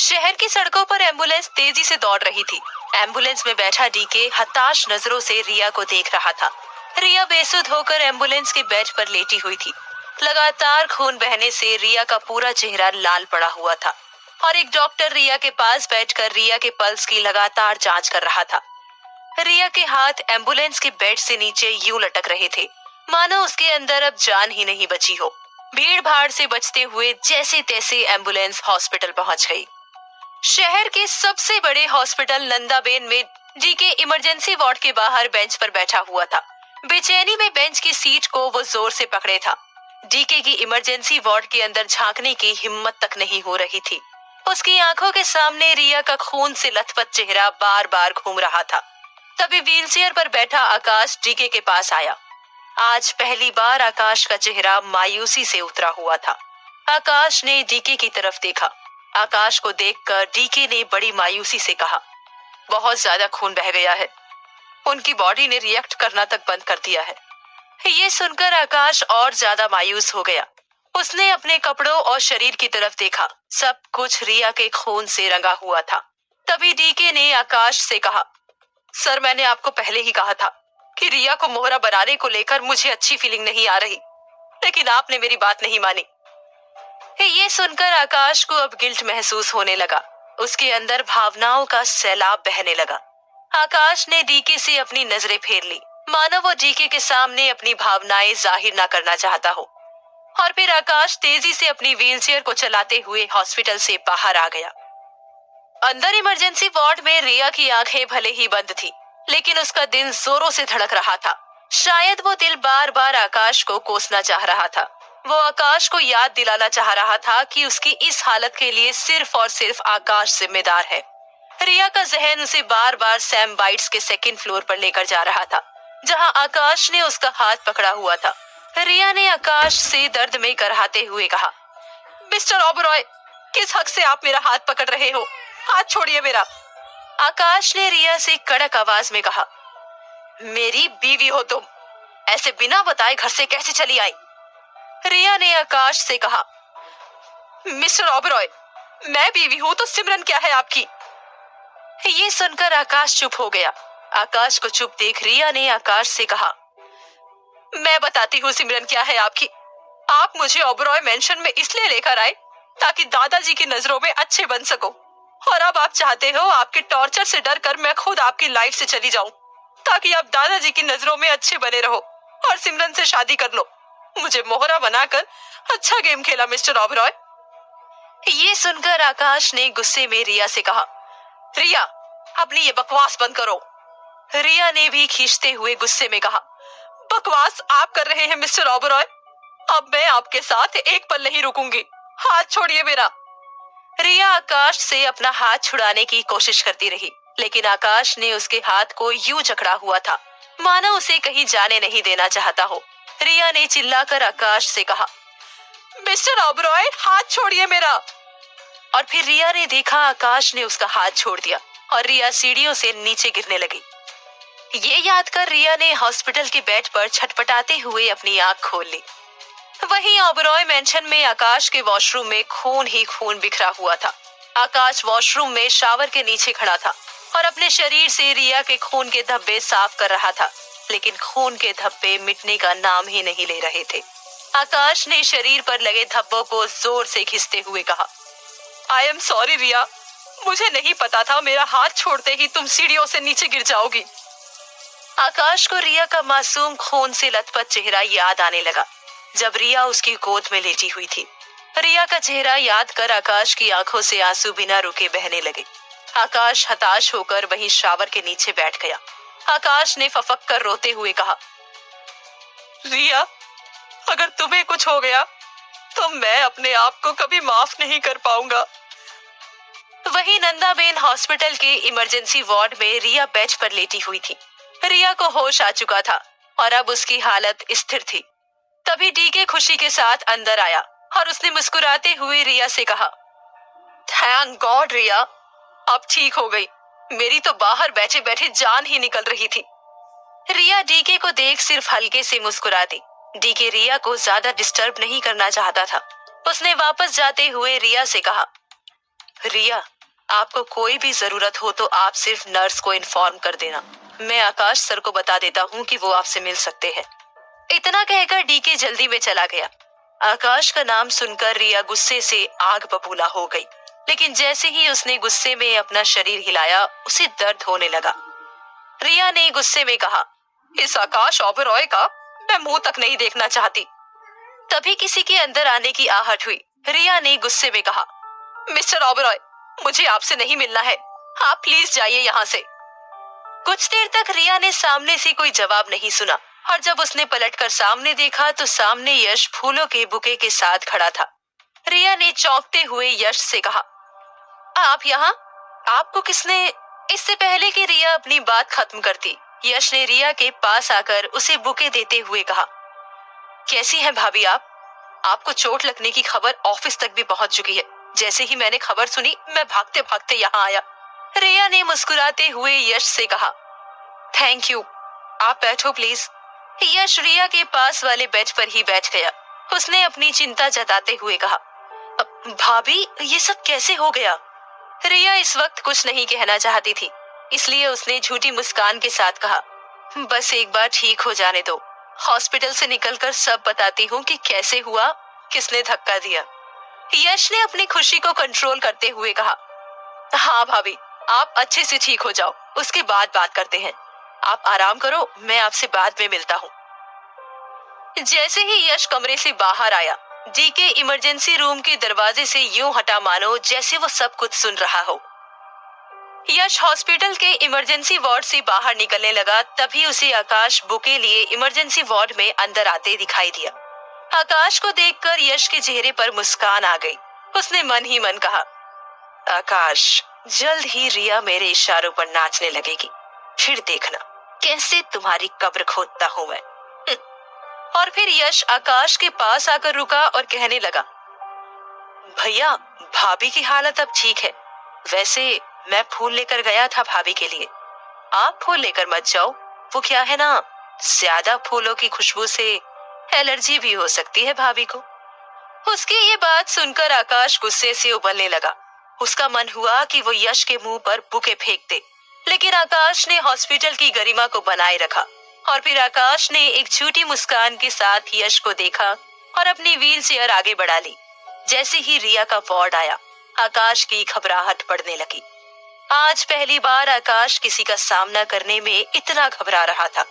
शहर की सड़कों पर एम्बुलेंस तेजी से दौड़ रही थी। एम्बुलेंस में बैठा डीके हताश नजरों से रिया को देख रहा था। रिया बेसुध होकर एम्बुलेंस के बेड पर लेटी हुई थी। लगातार खून बहने से रिया का पूरा चेहरा लाल पड़ा हुआ था और एक डॉक्टर रिया के पास बैठकर रिया के पल्स की लगातार जांच कर रहा था। रिया के हाथ एम्बुलेंस के बेड से नीचे यूं लटक रहे थे, मानो उसके अंदर अब जान ही नहीं बची हो। भीड़ भाड़ से बचते हुए जैसे तैसे एम्बुलेंस हॉस्पिटल पहुंच गई। शहर के सबसे बड़े हॉस्पिटल नंदाबेन में डीके इमरजेंसी वार्ड के बाहर बेंच पर बैठा हुआ था। बेचैनी में बेंच की सीट को वो जोर से पकड़े था। डीके की इमरजेंसी वार्ड के अंदर झांकने की हिम्मत तक नहीं हो रही थी। उसकी आंखों के सामने रिया का खून से लथपथ चेहरा बार बार घूम रहा था। तभी व्हीलचेयर पर बैठा आकाश डीके के पास आया। आज पहली बार आकाश का चेहरा मायूसी से उतरा हुआ था। आकाश ने डीके की तरफ देखा। आकाश को देखकर डीके ने बड़ी मायूसी से कहा, बहुत ज्यादा खून बह गया है। उनकी बॉडी ने रिएक्ट करना तक बंद कर दिया है। ये सुनकर आकाश और ज्यादा मायूस हो गया। उसने अपने कपड़ों और शरीर की तरफ देखा। सब कुछ रिया के खून से रंगा हुआ था। तभी डीके ने आकाश से कहा, सर मैंने आपको पहले ही कहा था कि रिया को मोहरा बनाने को लेकर मुझे अच्छी फीलिंग नहीं आ रही, लेकिन आपने मेरी बात नहीं मानी। ये सुनकर आकाश को अब गिल्ट महसूस होने लगा। उसके अंदर भावनाओं का सैलाब बहने लगा। आकाश ने डीके से अपनी नजरें फेर ली, मानो वो डीके के सामने अपनी भावनाएं जाहिर ना करना चाहता हो। और फिर आकाश तेजी से अपनी व्हीलचेयर को चलाते हुए हॉस्पिटल से बाहर आ गया। अंदर इमरजेंसी वार्ड में रिया की आंखें भले ही बंद थी, लेकिन उसका दिल जोरों से धड़क रहा था। शायद वो दिल बार बार आकाश को कोसना चाह रहा था। वो आकाश को याद दिलाना चाह रहा था कि उसकी इस हालत के लिए सिर्फ और सिर्फ आकाश जिम्मेदार है। रिया का जहन उसे बार बार सैम बाइट्स के सेकंड फ्लोर पर लेकर जा रहा था, जहां आकाश ने उसका हाथ पकड़ा हुआ था। रिया ने आकाश से दर्द में कराहते हुए कहा, मिस्टर ओबरॉय, किस हक से आप मेरा हाथ पकड़ रहे हो? हाथ छोड़िए मेरा। आकाश ने रिया से कड़क आवाज में कहा, मेरी बीवी हो तुम, ऐसे बिना बताए घर से कैसे चली आई? रिया ने आकाश से कहा, मिस्टर ओबरॉय, मैं बीवी हूं तो सिमरन क्या है आपकी? ये सुनकर आकाश चुप हो गया। आकाश को चुप देख रिया ने आकाश से कहा, मैं बताती हूँ सिमरन क्या है आपकी। आप मुझे ओबरॉय मेंशन में इसलिए लेकर आए ताकि दादाजी की नजरों में अच्छे बन सको, और अब आप चाहते हो आपके टॉर्चर से डर कर मैं खुद आपकी लाइफ से चली जाऊं ताकि आप दादाजी की नजरों में अच्छे बने रहो और सिमरन से शादी कर लो। मुझे मोहरा बनाकर अच्छा गेम खेला मिस्टर ओबरॉय। ये सुनकर आकाश ने गुस्से में रिया से कहा, रिया अपनी ये बकवास बंद करो। रिया ने भी खींचते हुए गुस्से में कहा, बकवास आप कर रहे हैं मिस्टर ओबरॉय। अब मैं आपके साथ एक पल नहीं रुकूंगी। हाथ छोड़िए मेरा। रिया आकाश से अपना हाथ छुड़ाने की कोशिश करती रही, लेकिन आकाश ने उसके हाथ को यूं जकड़ा हुआ था, मानो उसे कहीं जाने नहीं देना चाहता हो। रिया ने चिल्लाकर आकाश से कहा, मिस्टर ओबरॉय, हाथ छोड़िए मेरा। और फिर रिया ने देखा आकाश ने उसका हाथ छोड़ दिया और रिया सीढ़ियों से नीचे गिरने लगी। ये याद कर रिया ने हॉस्पिटल के बेड पर छटपटाते हुए अपनी आंख खोल ली। वहीं ओबरॉय मेंशन में आकाश के वॉशरूम में खून ही खून बिखरा हुआ था। आकाश वॉशरूम में शावर के नीचे खड़ा था और अपने शरीर से रिया के खून के धब्बे साफ कर रहा था, लेकिन खून के धब्बे मिटने का नाम ही नहीं ले रहे थे। आकाश ने शरीर पर लगे धब्बों को जोर से खींचते हुए कहा, आई एम सॉरी रिया, मुझे नहीं पता था मेरा हाथ छोड़ते ही तुम सीढ़ियों से नीचे गिर जाओगी। आकाश को रिया का मासूम खून से लथपथ चेहरा याद आने लगा, जब रिया उसकी गोद में लेटी हुई थी। रिया का चेहरा याद कर आकाश की आंखों से आंसू बिना रुके बहने लगे। आकाश हताश होकर वहीं शावर के नीचे बैठ गया। आकाश ने फफक कर रोते हुए कहा, रिया, अगर तुम्हें कुछ हो गया तो मैं अपने आप को कभी माफ नहीं कर पाऊंगा। वहीं नंदाबेन हॉस्पिटल के इमरजेंसी वार्ड में रिया बेड पर लेटी हुई थी। रिया को होश आ चुका था और अब उसकी हालत स्थिर थी। तभी डीके खुशी के साथ अंदर आया और उसने मुस्कुराते हुए रिया से कहा, थैंक गॉड रिया, अब ठीक हो गई। मेरी तो बाहर बैठे बैठे जान ही निकल रही थी। रिया डीके को देख सिर्फ हल्के से मुस्कुरा दी। डीके रिया को ज्यादा डिस्टर्ब नहीं करना चाहता था। उसने वापस जाते हुए रिया से कहा, रिया, आपको कोई भी जरूरत हो तो आप सिर्फ नर्स को इन्फॉर्म कर देना। मैं आकाश सर को बता देता हूँ कि वो आपसे मिल सकते हैं। इतना कहकर डीके जल्दी में चला गया। आकाश का नाम सुनकर रिया गुस्से से आग बबूला हो गई, लेकिन जैसे ही उसने गुस्से में अपना शरीर हिलाया उसे दर्द होने लगा। रिया ने गुस्से में कहा, इस आकाश ओबेरॉय का मैं मुंह तक नहीं देखना चाहती। तभी किसी के अंदर आने की आहट हुई। रिया ने गुस्से में कहा, मिस्टर ओबेरॉय, मुझे आपसे नहीं मिलना है, आप प्लीज जाइए यहाँ से। कुछ देर तक रिया ने सामने से कोई जवाब नहीं सुना, और जब उसने पलटकर सामने देखा तो सामने यश फूलों के बुके के साथ खड़ा था। रिया ने चौंकते हुए यश से कहा, आप यहाँ? आपको किसने? इससे पहले कि रिया अपनी बात खत्म करती, यश ने रिया के पास आकर उसे बुके देते हुए कहा, कैसी हैं भाभी आप? आपको चोट लगने की खबर ऑफिस तक भी पहुंच चुकी है। जैसे ही मैंने खबर सुनी मैं भागते भागते यहाँ आया। रिया ने मुस्कुराते हुए यश से कहा, थैंक यू, आप बैठो प्लीज। यश रिया के पास वाले बेड पर ही बैठ गया। उसने अपनी चिंता जताते हुए कहा, भाभी ये सब कैसे हो गया? रिया इस वक्त कुछ नहीं कहना चाहती थी, इसलिए उसने झूठी मुस्कान के साथ कहा, बस एक बार ठीक हो जाने दो, हॉस्पिटल से निकलकर सब बताती हूँ कि कैसे हुआ, किसने धक्का दिया। यश ने अपनी खुशी को कंट्रोल करते हुए कहा, हाँ भाभी, आप अच्छे से ठीक हो जाओ, उसके बाद बात करते हैं। आप आराम करो, मैं आपसे बाद में मिलता हूँ। जैसे ही यश कमरे से बाहर आया, डीके इमरजेंसी रूम के दरवाजे से यूं हटा मानो जैसे वो सब कुछ सुन रहा हो। यश हॉस्पिटल के इमरजेंसी वार्ड से बाहर निकलने लगा, तभी उसे आकाश बुके लिए इमरजेंसी वार्ड में अंदर आते दिखाई दिया। आकाश को देखकर यश के चेहरे पर मुस्कान आ गई। उसने मन ही मन कहा, आकाश, जल्द ही रिया मेरे इशारों पर नाचने लगेगी, फिर देखना कैसे तुम्हारी कब्र खोदता हूं मैं। और फिर यश आकाश के पास आकर रुका और कहने लगा, भैया, भाभी की हालत अब ठीक है। वैसे मैं फूल लेकर गया था भाभी के लिए, आप फूल लेकर मत जाओ, वो क्या है ना, ज्यादा फूलों की खुशबू से एलर्जी भी हो सकती है भाभी को। उसकी ये बात सुनकर आकाश गुस्से से उबलने लगा। उसका मन हुआ कि वो यश के मुंह पर बुके फेंक दे, लेकिन आकाश ने हॉस्पिटल की गरिमा को बनाए रखा। और फिर आकाश ने एक झूठी मुस्कान के साथ यश को देखा और अपनी व्हील चेयर आगे बढ़ा ली। जैसे ही रिया का वार्ड आया, आकाश की घबराहट बढ़ने लगी। आज पहली बार आकाश किसी का सामना करने में इतना घबरा रहा था।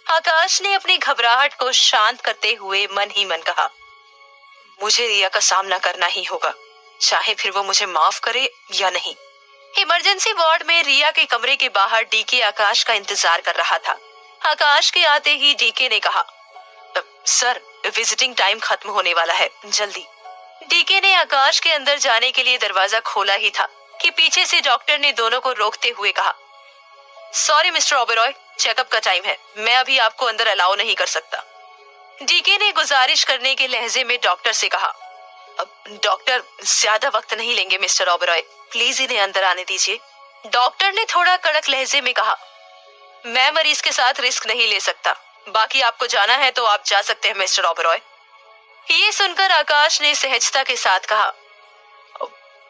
आकाश ने अपनी घबराहट को शांत करते हुए मन ही मन कहा, मुझे रिया का सामना करना ही होगा, चाहे फिर वो मुझे माफ करे या नहीं। इमरजेंसी वार्ड में रिया के कमरे के बाहर डीके आकाश का इंतजार कर रहा था। आकाश के आते ही डीके ने कहा, सर, विजिटिंग टाइम खत्म होने वाला है, जल्दी। डीके ने आकाश के अंदर जाने के लिए दरवाजा खोला ही था कि पीछे से डॉक्टर ने दोनों को रोकते हुए कहा, सॉरी मिस्टर ओबेरॉय, चेकअप का टाइम है, मैं अभी आपको अंदर अलाउ नहीं कर सकता। डीके ने गुजारिश करने के लहजे में डॉक्टर से कहा, डॉक्टर, ज्यादा वक्त नहीं लेंगे मिस्टर ओबेरॉय, प्लीज इन्हें अंदर आने दीजिए। डॉक्टर ने थोड़ा कड़क लहजे में कहा, मैं मरीज के साथ रिस्क नहीं ले सकता, बाकी आपको जाना है तो आप जा सकते हैं मिस्टर ओबेरॉय। ये सुनकर आकाश ने सहजता के साथ कहा,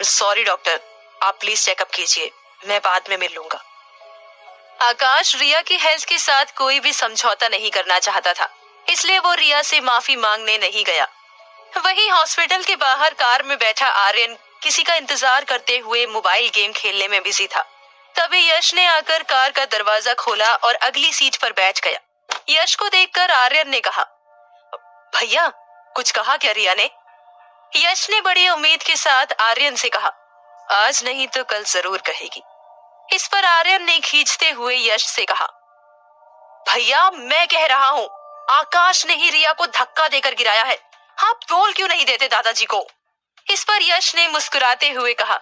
सॉरी डॉक्टर, आप प्लीज चेकअप कीजिए, मैं बाद में मिल लूंगा। आकाश रिया की हेल्थ के साथ कोई भी समझौता नहीं करना चाहता था, इसलिए वो रिया से माफी मांगने नहीं गया। वहीं हॉस्पिटल के बाहर कार में बैठा आर्यन किसी का इंतजार करते हुए मोबाइल गेम खेलने में बिजी था। तभी यश ने आकर कार का दरवाजा खोला और अगली सीट पर बैठ गया। यश को देखकर आर्यन ने कहा, भैया, कुछ कहा क्या रिया ने? यश ने बड़ी उम्मीद के साथ आर्यन से कहा, आज नहीं तो कल जरूर कहेगी। इस पर आर्यन ने खींचते हुए यश से कहा, भैया, मैं कह रहा हूँ, आकाश ने ही रिया को धक्का देकर गिराया है, आप बोल क्यों नहीं देते दादाजी को? इस पर यश ने मुस्कुराते हुए कहा,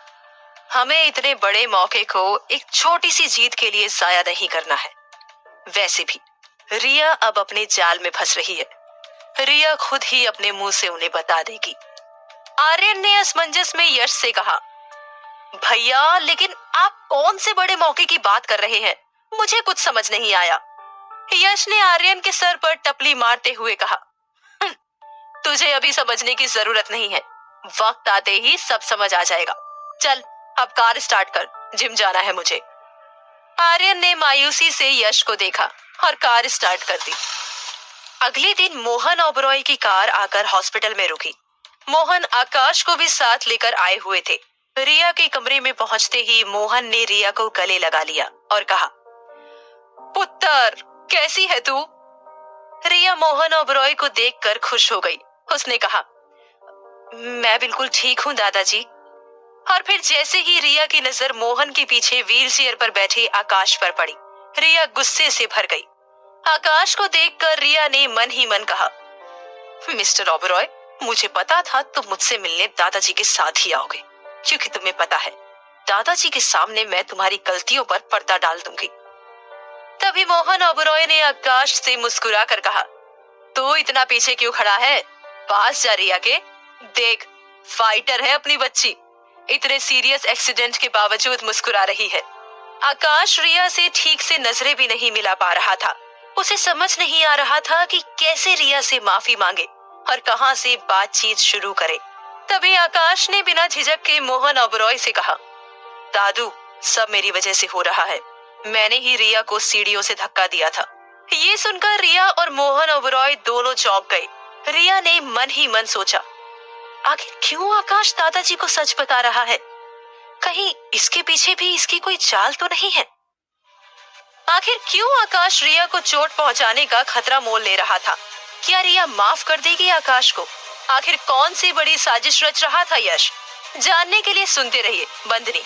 हमें इतने बड़े मौके को एक छोटी सी जीत के लिए जाया नहीं करना है। वैसे भी रिया अब अपने जाल में फंस रही है, रिया खुद ही अपने मुंह से उन्हें बता देगी। आर्यन ने असमंजस में यश से कहा, भैया, लेकिन आप कौन से बड़े मौके की बात कर रहे हैं, मुझे कुछ समझ नहीं आया। यश ने आर्यन के सर पर टपली मारते हुए कहा, तुझे अभी समझने की जरूरत नहीं है, वक्त आते ही सब समझ आ जाएगा। चल, अब कार स्टार्ट कर, जिम जाना है मुझे। आर्यन ने मायूसी से यश को देखा और कार स्टार्ट कर दी। अगले दिन मोहन ओबरॉय की कार आकर हॉस्पिटल में रुकी। मोहन आकाश को भी साथ लेकर आए हुए थे। रिया के कमरे में पहुंचते ही मोहन ने रिया को गले लगा लिया और कहा, पुत्र, कैसी है तू? रिया मोहन ओबरॉय को देखकर खुश हो गई। उसने कहा, मैं बिल्कुल ठीक हूँ दादाजी। और फिर जैसे ही रिया की नजर मोहन के पीछे व्हीलचेयर पर बैठे आकाश पर पड़ी, रिया गुस्से से भर गई। आकाश को देखकर रिया ने मन ही मन कहा, मिस्टर ओबरॉय, मुझे पता था तुम मुझसे मिलने दादाजी के साथ ही आओगे, क्योंकि तुम्हें पता है दादाजी के सामने मैं तुम्हारी गलतियों पर पर्दा डाल दूंगी। तभी मोहन ओबरॉय ने आकाश से मुस्कुरा कर कहा, तू इतना पीछे क्यों खड़ा है? पास जा रिया के, देख, फाइटर है अपनी बच्ची, इतने सीरियस एक्सीडेंट के बावजूद मुस्कुरा रही है। आकाश रिया से ठीक से नजरें भी नहीं मिला पा रहा था। उसे समझ नहीं आ रहा था कि कैसे रिया से माफी मांगे और कहां से बातचीत शुरू करे। तभी आकाश ने बिना झिझक के मोहन ओबरॉय से कहा, दादू, सब मेरी वजह से हो रहा है, मैंने ही रिया को सीढ़ियों से धक्का दिया था। ये सुनकर रिया और मोहन ओबरॉय दोनों चौंक गए। रिया ने मन ही मन सोचा, आखिर क्यों आकाश दादाजी को सच बता रहा है? कहीं इसके पीछे भी इसकी कोई चाल तो नहीं है? आखिर क्यों आकाश रिया को चोट पहुंचाने का खतरा मोल ले रहा था? क्या रिया माफ कर देगी आकाश को? आखिर कौन सी बड़ी साजिश रच रहा था यश? जानने के लिए सुनते रहिए बंदनी।